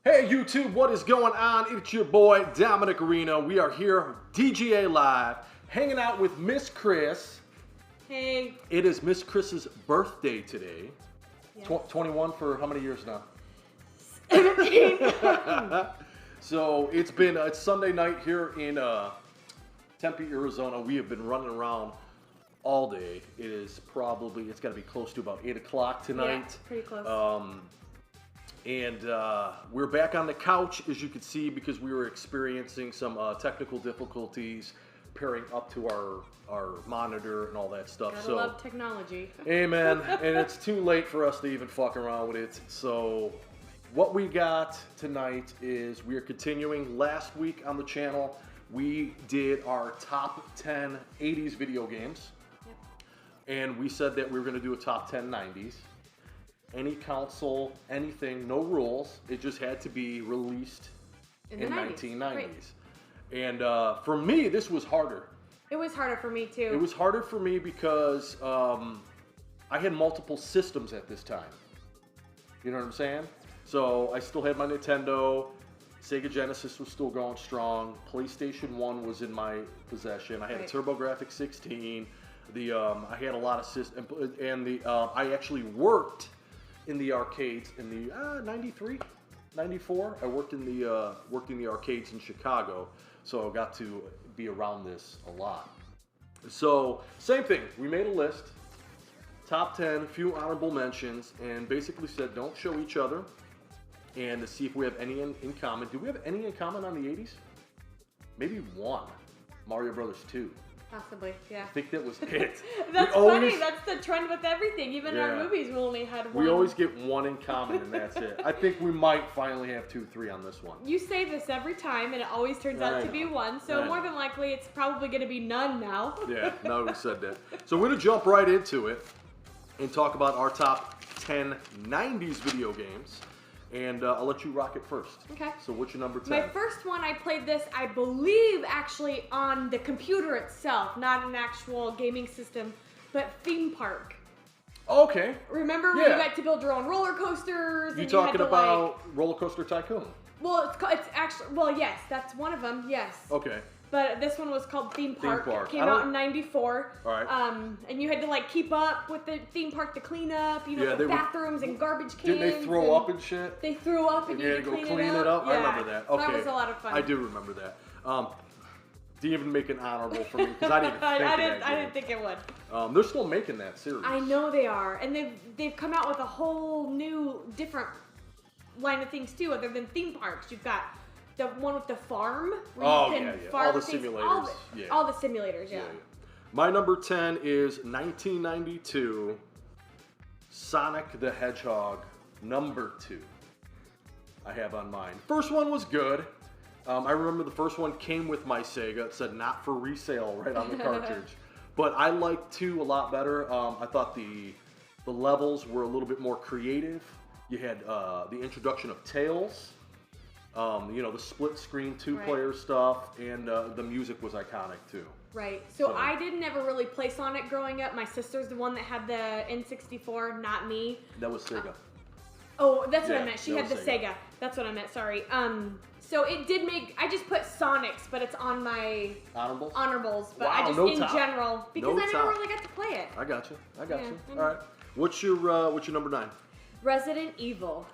Hey YouTube, what is going on? It's your boy Dominick. We are here, DGA Live, hanging out with Miss Chris. Hey. It is Miss Chris's birthday today. Yes. 21 for how many years now? 17. So it's Sunday night here in Tempe, Arizona. We have been running around all day. It's got to be close to about 8 o'clock tonight. Yeah, pretty close. And we're back on the couch, as you can see, because we were experiencing some technical difficulties pairing up to our monitor and all that stuff. Gotta love technology. Amen. And it's too late for us to even fuck around with it. So what we got tonight is we are continuing. Last week on the channel, we did our top 10 80s video games. Yep. And we said that we were going to do a top 10 90s. Any console, anything, no rules. It just had to be released in 1990s. Right. And for me, this was harder. It was harder for me too. It was harder for me because I had multiple systems at this time. You know what I'm saying? So I still had my Nintendo. Sega Genesis was still going strong. PlayStation 1 was in my possession. I had a TurboGrafx 16. I had a lot of systems, and I actually worked in the arcades in the 93, 94. I worked in the arcades in Chicago, so I got to be around this a lot. So same thing. We made a list, top 10, a few honorable mentions, and basically said don't show each other, and to see if we have any in common. Do we have any in common on the 80s? Maybe one. Mario Brothers 2. Possibly, yeah. I think that was it. That's funny. That's the trend with everything. Even in our movies, we only had one. We always get one in common, and that's it. I think we might finally have 2, 3 on this one. You say this every time, and it always turns out to be one. So more than likely, it's probably going to be none now. Yeah, now we said that. So we're going to jump right into it and talk about our top 10 90s video games. And I'll let you rock it first. Okay. So what's your number 10? My first one, I played this, I believe, actually on the computer itself, not an actual gaming system, but Theme Park. Okay. Remember when you got to build your own roller coasters? You talking about Roller Coaster Tycoon? Well, it's actually, well, yes, that's one of them, yes. Okay. But this one was called Theme Park. Theme Park. It came out in 94. All right. And you had to like keep up with the theme park to clean up, the bathrooms and garbage cans. Didn't they throw up and shit? They threw up and you had to go clean it up. Yeah. I remember that. Okay. That was a lot of fun. I do remember that. Didn't even make an honorable for me because I didn't think I didn't think it would. They're still making that series. I know they are, and they've come out with a whole new different line of things too, other than theme parks. You've got the one with the farm. Farm all the things, simulators. All the simulators, yeah. My number 10 is 1992 Sonic the Hedgehog number 2. I have on mine. First one was good. I remember the first one came with my Sega. It said not for resale right on the cartridge. But I liked 2 a lot better. I thought the levels were a little bit more creative. You had the introduction of Tails. The split screen 2-player stuff, and the music was iconic too. Right. So I didn't ever really play Sonic growing up. My sister's the one that had the N64, not me. That was Sega. That's what I meant. She had the Sega. That's what I meant. Sorry. So it did make. I just put Sonics, but it's on my honorables. But I just in general because I never really got to play it. I got you. All right. What's your number 9? Resident Evil.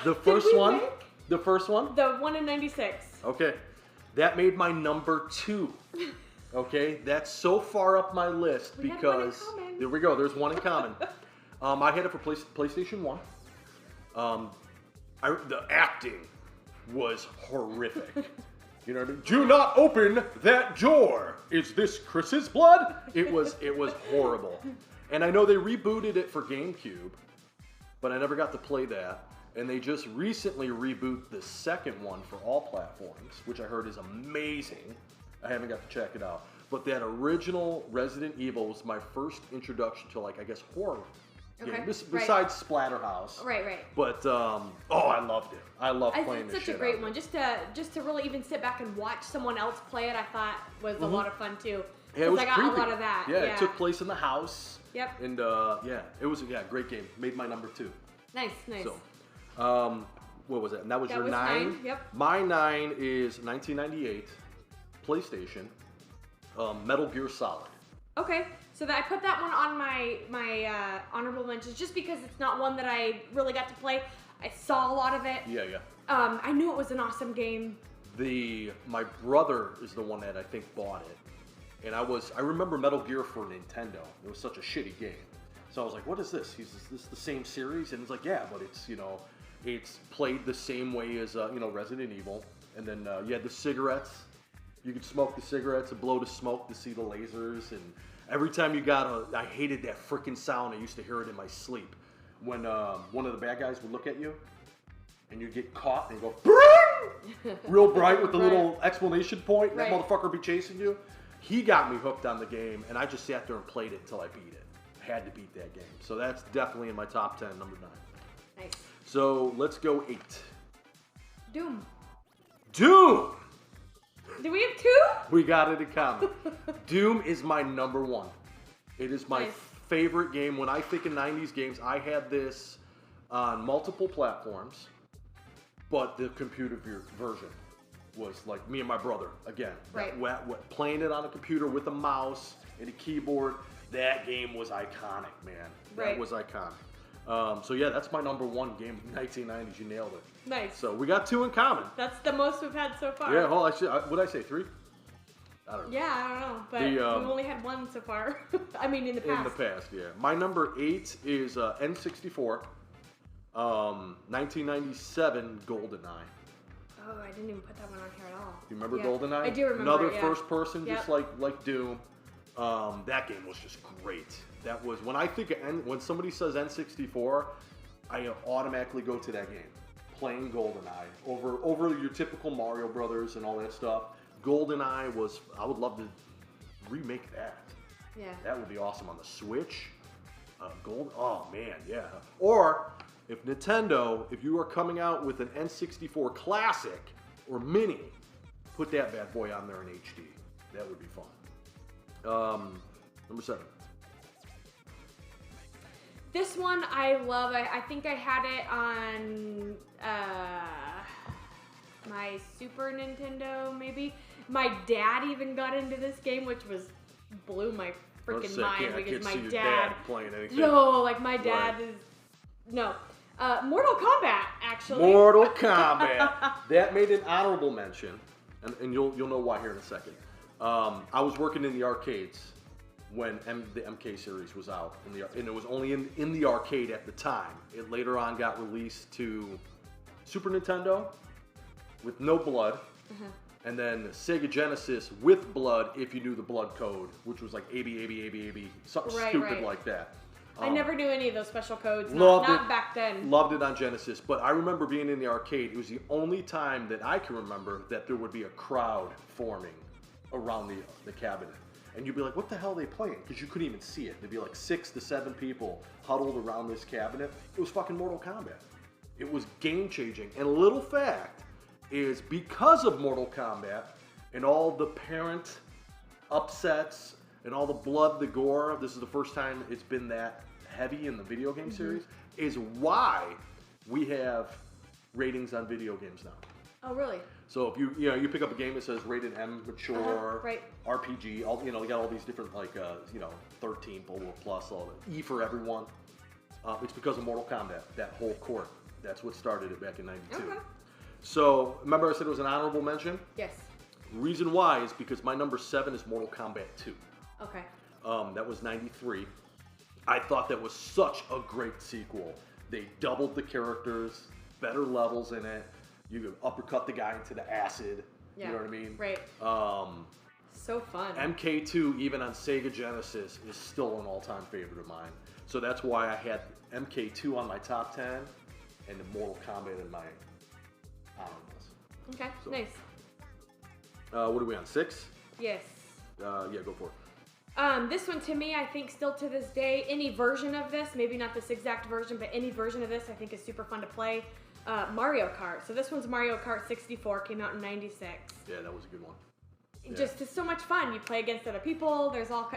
The first one? The first one? The one in 96. Okay. That made my number 2. Okay? That's so far up my list because there we go. There's one in common. I had it for PlayStation 1. The acting was horrific. You know what I mean? Do not open that door. Is this Chris's blood? It was horrible. And I know they rebooted it for GameCube, but I never got to play that. And they just recently rebooted the second one for all platforms, which I heard is amazing. I haven't got to check it out. But that original Resident Evil was my first introduction to, horror game. Besides Splatterhouse. Right. But, I loved it. I loved playing this shit. It's such a great one. Just to really even sit back and watch someone else play it, I thought was a lot of fun, too. Yeah, it was I got creepy. a lot of that. Yeah, it took place in the house. Yep. And, it was a great game. Made my number 2. Nice. So, What was it? And that was that your was 9? Yep. My 9 is 1998, PlayStation, Metal Gear Solid. Okay, so I put that one on my honorable mentions just because it's not one that I really got to play. I saw a lot of it. Yeah, yeah. I knew it was an awesome game. My brother is the one that I think bought it. And I remember Metal Gear for Nintendo. It was such a shitty game. So I was like, what is this? Is this the same series? And it's like, yeah, but it's, it's played the same way as, Resident Evil. And then you had the cigarettes. You could smoke the cigarettes and blow the smoke to see the lasers. And every time you got I hated that freaking sound. I used to hear it in my sleep. When one of the bad guys would look at you and you'd get caught and go, real bright with the little exclamation point. And that motherfucker would be chasing you. He got me hooked on the game, and I just sat there and played it until I beat it. I had to beat that game. So that's definitely in my top 10, number 9. Nice. So let's go 8. Doom. Doom! Do we have 2? We got it in common. Doom is my number 1. It is my favorite game. When I think of 90s games, I had this on multiple platforms, but the computer version was like me and my brother again. Right. Playing it on a computer with a mouse and a keyboard. That game was iconic, man. That was iconic. So yeah, that's my number 1 game of 1990s. You nailed it. Nice. So we got 2 in common. That's the most we've had so far. Yeah. What did I say? 3? I don't know. Yeah, I don't know, but we've only had 1 so far. I mean, in the past. In the past, yeah. My number 8 is N64, 1997 GoldenEye. Oh, I didn't even put that one on here at all. You remember GoldenEye? I do remember. Another first person, just like Doom. That game was just great. That was when I think of when somebody says N64, I automatically go to that game. Playing GoldenEye over your typical Mario Brothers and all that stuff. GoldenEye was. I would love to remake that. Yeah. That would be awesome on the Switch. Oh man, yeah. Or if Nintendo, if you are coming out with an N64 Classic or Mini, put that bad boy on there in HD. That would be fun. Number 7. This one I love. I think I had it on my Super Nintendo, maybe. My dad even got into this game, which blew my freaking mind because my dad playing anything. No, like my dad is no. Mortal Kombat, actually. Mortal Kombat. That made an honorable mention, and you'll know why here in a second. I was working in the arcades when the MK series was out, and it was only in the arcade at the time. It later on got released to Super Nintendo with no blood, and then Sega Genesis with blood if you knew the blood code, which was like AB, something stupid like that. I never knew any of those special codes, not back then. Loved it on Genesis, but I remember being in the arcade. It was the only time that I can remember that there would be a crowd forming around the cabinet. And you'd be like, what the hell are they playing? Because you couldn't even see it. There'd be like 6 to 7 people huddled around this cabinet. It was fucking Mortal Kombat. It was game-changing. And a little fact is because of Mortal Kombat and all the parent upsets and all the blood, the gore, this is the first time it's been that heavy in the video game series, is why we have ratings on video games now. Oh, really? So if you pick up a game that says rated M, mature, RPG, you got all these different 13, plus, all the E for everyone. It's because of Mortal Kombat, that whole court. That's what started it back in '92. Okay. So remember I said it was an honorable mention? Yes. Reason why is because my number 7 is Mortal Kombat 2. Okay. That was '93. I thought that was such a great sequel. They doubled the characters, better levels in it. You could uppercut the guy into the acid. Yeah. You know what I mean? Right. So fun. MK2, even on Sega Genesis, is still an all-time favorite of mine. So that's why I had MK2 on my top 10 and the Mortal Kombat in my honorables. Okay, so, nice. What are we on, 6? Yes. Yeah, go for it. This one to me, I think still to this day, any version of this, maybe not this exact version, but any version of this I think is super fun to play. Mario Kart. So this one's Mario Kart 64, came out in '96. Yeah, that was a good one. Just it's so much fun. You play against other people. There's all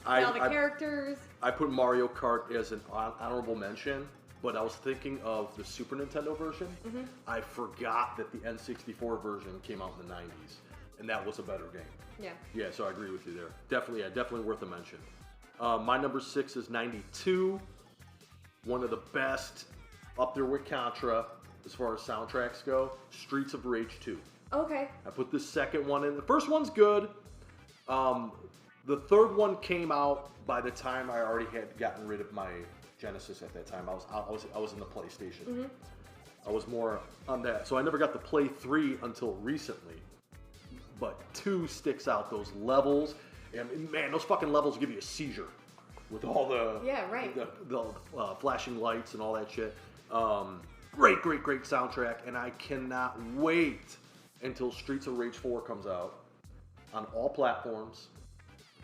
all the characters. I put Mario Kart as an honorable mention but I was thinking of the Super Nintendo version. I forgot that the N64 version came out in the 90s, and that was a better game. Yeah. Yeah, so I agree with you there. Definitely worth a mention. My number 6 is 92. One of the best, up there with Contra, as far as soundtracks go, Streets of Rage 2. Okay. I put the second one in. The first one's good. The third one came out by the time I already had gotten rid of my Genesis at that time. I was in the PlayStation. I was more on that. So I never got to play 3 until recently. But 2 sticks out. Those levels, and man, those fucking levels give you a seizure with all the the flashing lights and all that shit. Great soundtrack, and I cannot wait until Streets of Rage 4 comes out on all platforms,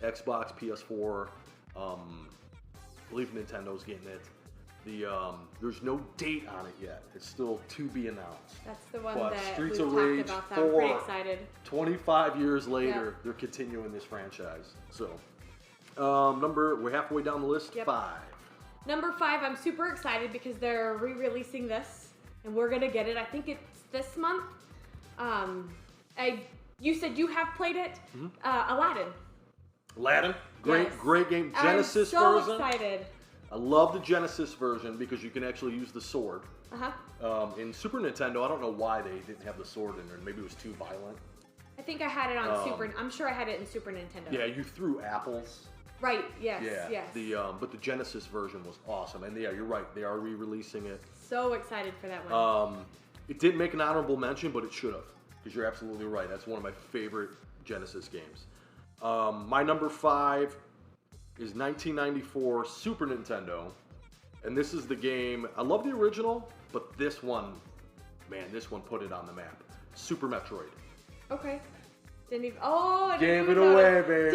Xbox, PS4, I believe Nintendo's getting it. There's no date on it yet. It's still to be announced. That's the one but that Streets we of talked Rage about. 4, I'm pretty excited. 25 years later, they're continuing this franchise. So, we're halfway down the list. 5. Number 5, I'm super excited because they're re-releasing this, and we're gonna get it. I think it's this month. You said you have played it. Aladdin, great game. Genesis version. I'm so excited. I love the Genesis version because you can actually use the sword. In Super Nintendo, I don't know why they didn't have the sword in there. Maybe it was too violent. I think I had it on Super. I'm sure I had it in Super Nintendo. Yeah, you threw apples. Right. Yes. Yeah. Yes. But the Genesis version was awesome, and yeah, you're right. They are re-releasing it. So excited for that one. It didn't make an honorable mention, but it should have, because you're absolutely right. That's one of my favorite Genesis games. My number 5 is 1994 Super Nintendo, and this is the game. I love the original, but this one put it on the map. Super Metroid. Okay. Didn't even. Oh, I gave it away, baby.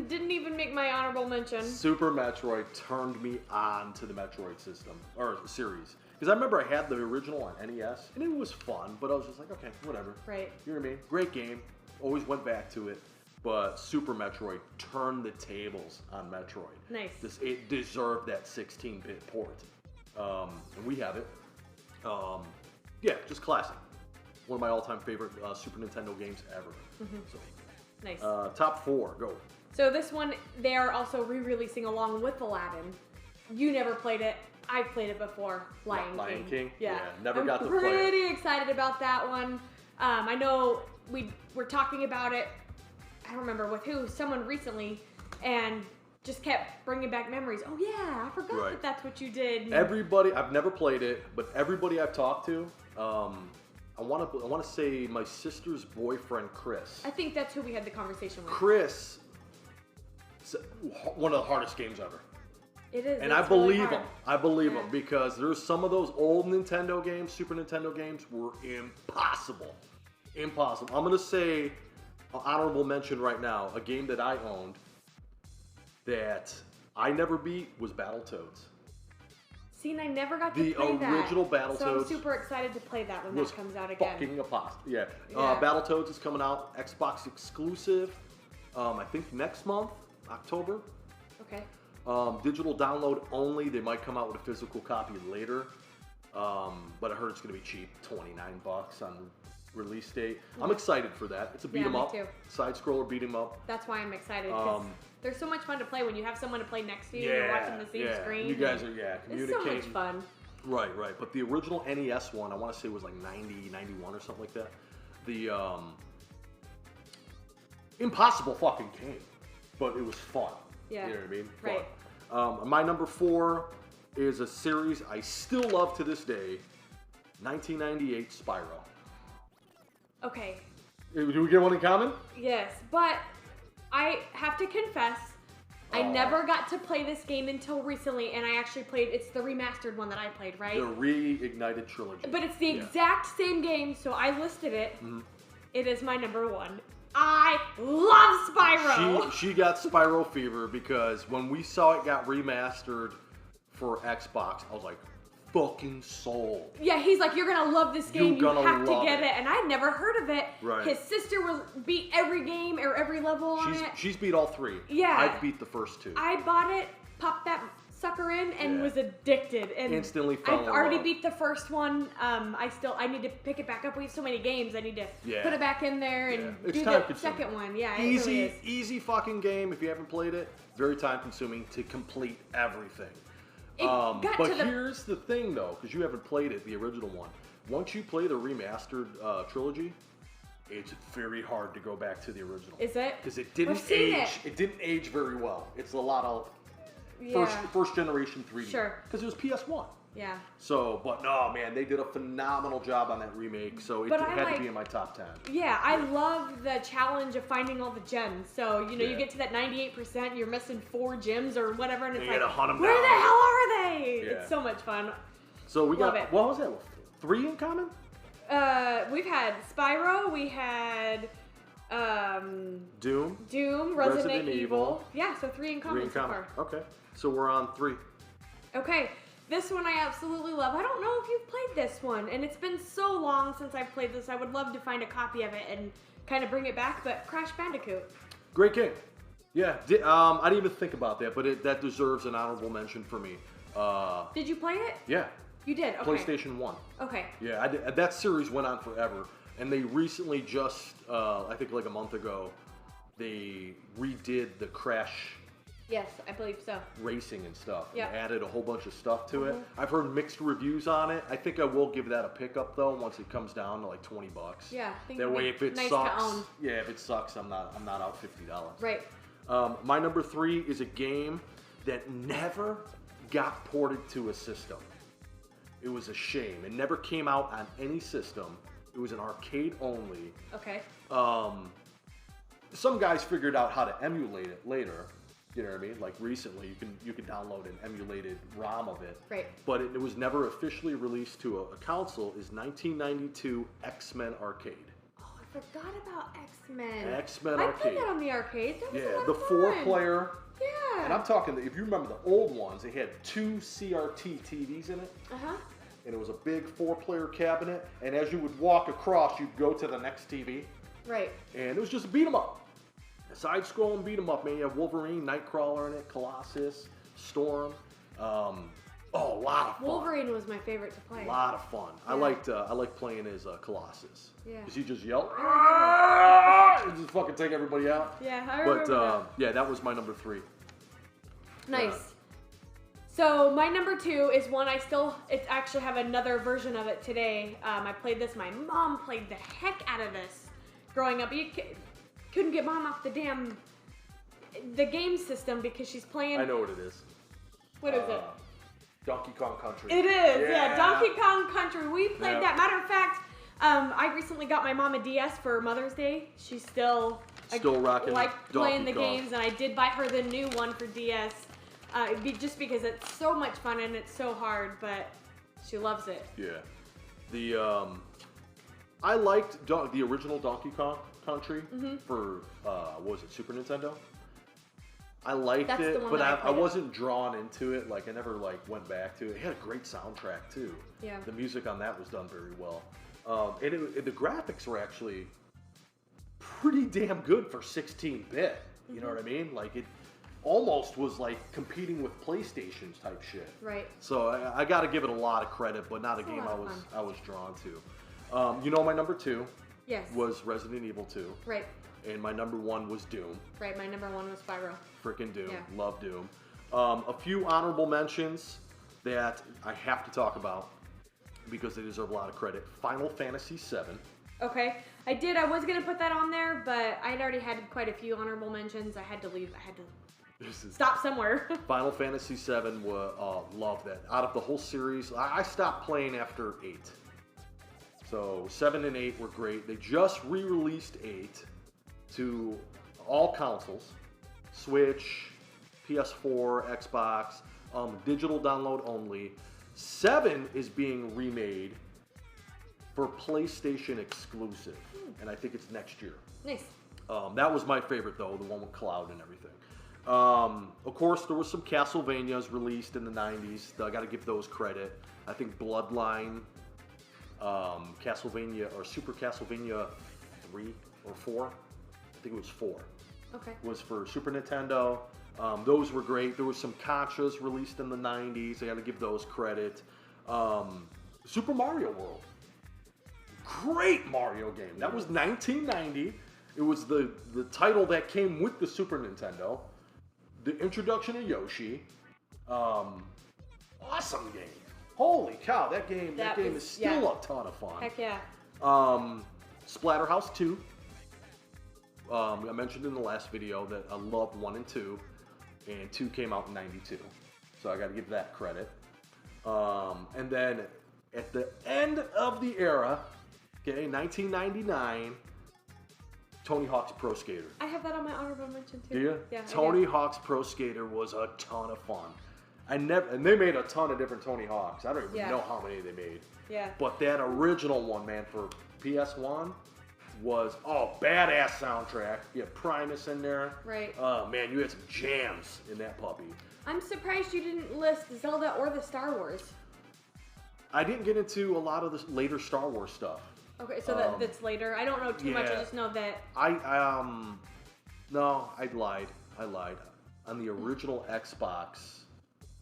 Didn't even make my honorable mention. Super Metroid turned me on to the Metroid system or series, because I remember I had the original on NES, and it was fun, but I was just like, okay, whatever. Right. You know what I mean? Great game. Always went back to it. But Super Metroid turned the tables on Metroid. Nice. It deserved that 16-bit port. And we have it. Yeah, just classic. One of my all-time favorite Super Nintendo games ever. So, nice. Top 4, go. So this one, they're also re-releasing along with Aladdin. You never played it. I've played it before. Lion King. Yeah. Never got to play it. I'm pretty excited about that one. I know we were talking about it. I don't remember with who, someone recently, and just kept bringing back memories. Oh yeah, I forgot that that's what you did. Everybody, I've never played it, but everybody I've talked to, I want to say my sister's boyfriend, Chris. I think that's who we had the conversation with. Chris, one of the hardest games ever. It is. And I believe him. I believe him because there's some of those old Nintendo games, Super Nintendo games, were impossible. Impossible. I'm going to say honorable mention right now, a game that I owned that I never beat was Battletoads. See, and I never got to play that. The original Battletoads. So I'm super excited to play that when that comes out again. Fucking impossible. Yeah. Battletoads is coming out, Xbox exclusive, I think next month, October. Okay. Digital download only. They might come out with a physical copy later. But I heard it's going to be cheap, $29 on release date. I'm excited for that. It's a beat 'em up. Me too. Side scroller beat 'em up. That's why I'm excited, because they're so much fun to play when you have someone to play next to you and you're watching the same screen. You guys are communicating. It's so much fun. Right. But the original NES one, I want to say was like 90, 91 or something like that. The impossible fucking game, but it was fun. Yeah. You know what I mean? Right. Fun. My number 4 is a series I still love to this day, 1998 Spyro. Okay. Do we get one in common? Yes, but I have to confess, I never got to play this game until recently, and I actually played, it's the remastered one that I played, right? The Reignited Trilogy. But it's the exact same game, so I listed it. It is my number 1. I love Spyro! She got Spyro fever because when we saw it got remastered for Xbox, I was like, fucking sold. Yeah, he's like, you're gonna love this game. You have to get it. And I'd never heard of it. Right. His sister beat every game or every level on it. She's beat all 3. Yeah. I've beat the first 2. I bought it, popped that sucker in and was addicted. And instantly fell in I've already love. beat the first one. I need to pick it back up. We have so many games. I need to put it back in there and do the second one. Yeah, it really is. Easy fucking game if you haven't played it. Very time consuming to complete everything. But here's the thing though, because you haven't played it, the original one. Once you play the remastered trilogy, it's very hard to go back to the original. Is it? Because it didn't age. It didn't age very well. It's a lot of first generation 3D. Sure. Because it was PS1. Yeah. So, but no, man, they did a phenomenal job on that remake. So it had to be in my top 10. Yeah, I love the challenge of finding all the gems. So you get to that 98%, you're missing 4 gems or whatever, and it's like, where the hell are they? Yeah. It's so much fun. So we got what was that? 3 in common? We've had Spyro, we had Doom, Resident Evil. Yeah, so 3 in common so far. Okay, so we're on 3. Okay, this one I absolutely love. I don't know if you've played this one, and it's been so long since I've played this. I would love to find a copy of it and kind of bring it back, but Crash Bandicoot. Great game. Yeah, I didn't even think about that, but that deserves an honorable mention for me. Did you play it? Yeah. You did? Okay. PlayStation 1. Okay. Yeah, I did. That series went on forever, and they recently just, I think like a month ago, they redid the Crash. Yes, I believe so. Racing and stuff. Yeah. Added a whole bunch of stuff to it. I've heard mixed reviews on it. I think I will give that a pickup though once it comes down to like $20. Yeah. I think that way, if it nice sucks, to own. if it sucks, I'm not out $50. Right. My number 3 is a game that never got ported to a system. It was a shame. It never came out on any system. It was an arcade only. Okay. Some guys figured out how to emulate it later. You know what I mean? Like recently, you can download an emulated ROM of it. Right. But it was never officially released to a console. Is 1992 X-Men Arcade. Oh, I forgot about X-Men. X-Men I Arcade. played that on the arcade. That was a lot the of fun. 4-player. Yeah. And I'm talking, if you remember the old ones, they had 2 CRT TVs in it. Uh-huh. And it was a big 4-player cabinet. And as you would walk across, you'd go to the next TV. Right. And it was just a beat 'em up. Side-scrolling beat 'em up, man. You have Wolverine, Nightcrawler in it, Colossus, Storm. A lot of fun. Wolverine was my favorite to play. A lot of fun. Yeah. I liked playing as Colossus. Yeah. Because he just yelled, and just fucking take everybody out. Yeah, I remember that. Yeah, that was my number 3. Nice. So my number 2 is one I actually have another version of it today. I played this. My mom played the heck out of this growing up. You couldn't get mom off the game system because she's playing. I know what it is. What is it? Donkey Kong Country. It is, yeah. Donkey Kong Country. We played that. Matter of fact, I recently got my mom a DS for Mother's Day. She's still rocking playing the Kong games, and I did buy her the new one for DS. Just because it's so much fun and it's so hard, but she loves it. Yeah. I liked the original Donkey Kong Country for what was it, Super Nintendo? I liked it, but I wasn't drawn into it. Like I never went back to it. It had a great soundtrack too. Yeah. The music on that was done very well. And the graphics were actually pretty damn good for 16-bit. You know what I mean? Like it almost was like competing with PlayStations type shit. Right. So I got to give it a lot of credit, but not a game I was drawn to. My number 2 was Resident Evil 2. Right. And my number 1 was Doom. Right, my number 1 was Spyro. Frickin' Doom. Yeah. Love Doom. A few honorable mentions that I have to talk about because they deserve a lot of credit. Final Fantasy VII. Okay. I did. I was going to put that on there, but I'd already had quite a few honorable mentions. I had to leave. I had to stop somewhere. Final Fantasy VII, love that. Out of the whole series, I stopped playing after 8. So 7 and 8 were great. They just re-released 8 to all consoles, Switch, PS4, Xbox, digital download only. 7 is being remade for PlayStation exclusive, and I think it's next year. Nice. That was my favorite though, the one with Cloud and everything. Of course, there was some Castlevanias released in the 90s. I got to give those credit. I think Bloodline, Castlevania, or Super Castlevania 3 or 4. I think it was 4. Okay. Was for Super Nintendo. Those were great. There was some Contras released in the 90s. I got to give those credit. Super Mario World. Great Mario game. That was 1990. It was the title that came with the Super Nintendo. The introduction of Yoshi. Awesome game. Holy cow, that game is still a ton of fun. Heck yeah. Splatterhouse 2. I mentioned in the last video that I loved 1 and 2. And 2 came out in 92. So I got to give that credit. And then at the end of the era, okay, 1999, Tony Hawk's Pro Skater. I have that on my honorable mention too. Do you? Yeah. Tony Hawk's Pro Skater was a ton of fun. And they made a ton of different Tony Hawks. I don't even know how many they made. Yeah. But that original one, man, for PS1 was badass soundtrack. You had Primus in there. Right. Man, you had some jams in that puppy. I'm surprised you didn't list Zelda or the Star Wars. I didn't get into a lot of the later Star Wars stuff. Okay, so that's later. I don't know too much. I just know that. No, I lied. On the original Xbox,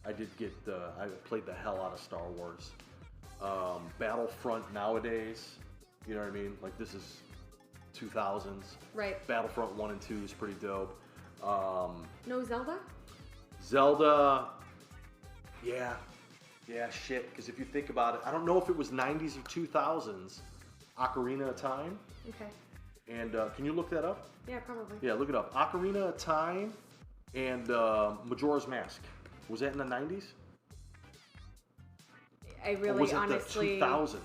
I did get I played the hell out of Star Wars. Battlefront nowadays, you know what I mean? Like this is 2000s. Right. Battlefront 1 and 2 is pretty dope. No Zelda? Zelda, yeah, shit. Because if you think about it, I don't know if it was 90s or 2000s. Ocarina of Time. Okay. And can you look that up? Yeah, probably. Yeah, look it up. Ocarina of Time and Majora's Mask. Was that in the 90s? I really or was it honestly. the 2000s?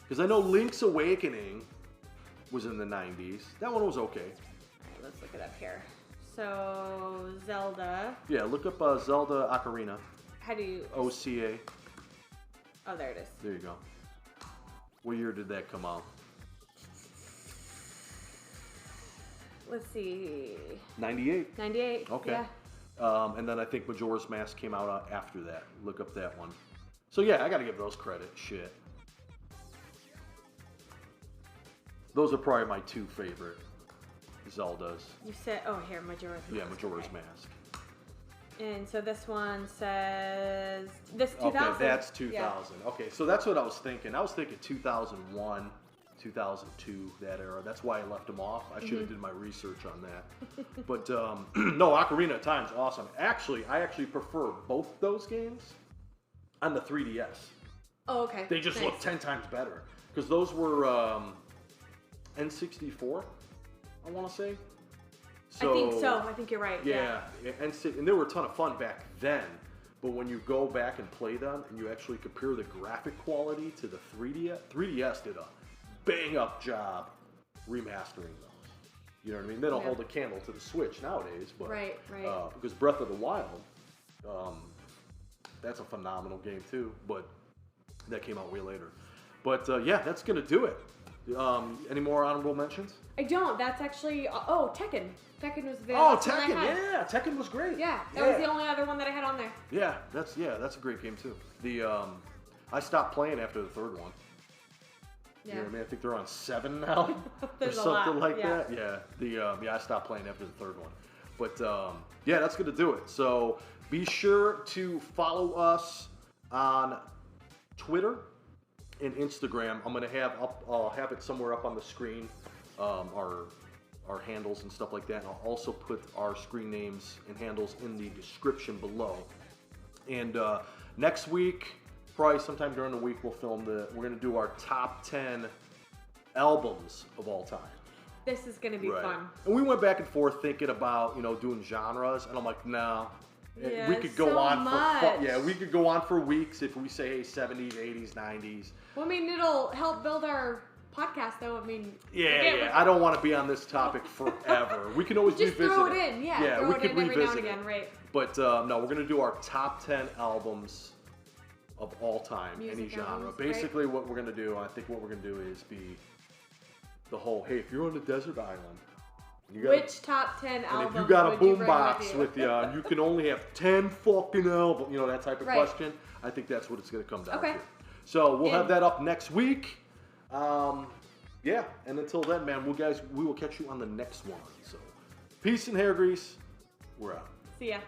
Because I know Link's Awakening was in the 90s. That one was okay. Alright, let's look it up here. So, Zelda. Yeah, look up Zelda Ocarina. How do you... OCA. Oh, there it is. There you go. What year did that come out? Let's see. 98. 98. Okay. Yeah. And then I think Majora's Mask came out after that. Look up that one. So yeah, I gotta give those credit. Shit. Those are probably my 2 favorite Zeldas. You said, here, Majora's Mask. Yeah, Majora's Mask. And so this one says, this 2000. Okay, that's 2000. Yeah. Okay, so that's what I was thinking. I was thinking 2001, 2002, that era. That's why I left them off. I should have did my research on that. But no, Ocarina of Time's awesome. Actually, I prefer both those games on the 3DS. Oh, okay. They just look 10 times better. Because those were N64, I want to say. So, I think so. I think you're right. Yeah. And they were a ton of fun back then. But when you go back and play them and you actually compare the graphic quality to the 3DS did a bang-up job remastering those. You know what I mean? They don't hold a candle to the Switch nowadays. But, right. Because Breath of the Wild, that's a phenomenal game too. But that came out way later. But yeah, that's going to do it. Any more honorable mentions? I don't. That's actually... Tekken. Tekken was the... Oh, Tekken, yeah. Tekken was great. Yeah, that was the only other one that I had on there. Yeah, that's a great game too. I stopped playing after the 3rd one. Yeah. You know what I mean? I think they're on 7 now. There's or something like that. Yeah. I stopped playing after the 3rd one. But yeah, that's gonna do it. So be sure to follow us on Twitter and Instagram. I'm gonna I'll have it somewhere up on the screen. Our handles and stuff like that. And I'll also put our screen names and handles in the description below. And next week, probably sometime during the week, we're gonna do our top 10 albums of all time. This is gonna be fun. And we went back and forth thinking about doing genres, and I'm like, no. Yeah, we could go on for we could go on for weeks if we say 70s, 80s, 90s. Well, I mean, it'll help build our podcast, though. I mean, I don't want to be on this topic forever. We can always just revisit throw it in. Yeah, we could every now and revisit again, right? But no, we're gonna do our top 10 albums of all time, any genre. Albums, Basically, what we're gonna do, I think what we're gonna do is be the whole. Hey, if you're on a desert island. Which top 10 albums? And if you got a boombox with you, and you can only have 10 fucking albums, that type of question. I think that's what it's going to come down to. So we'll have that up next week. Yeah, and until then, man, we will catch you on the next one. So peace and hair grease. We're out. See ya.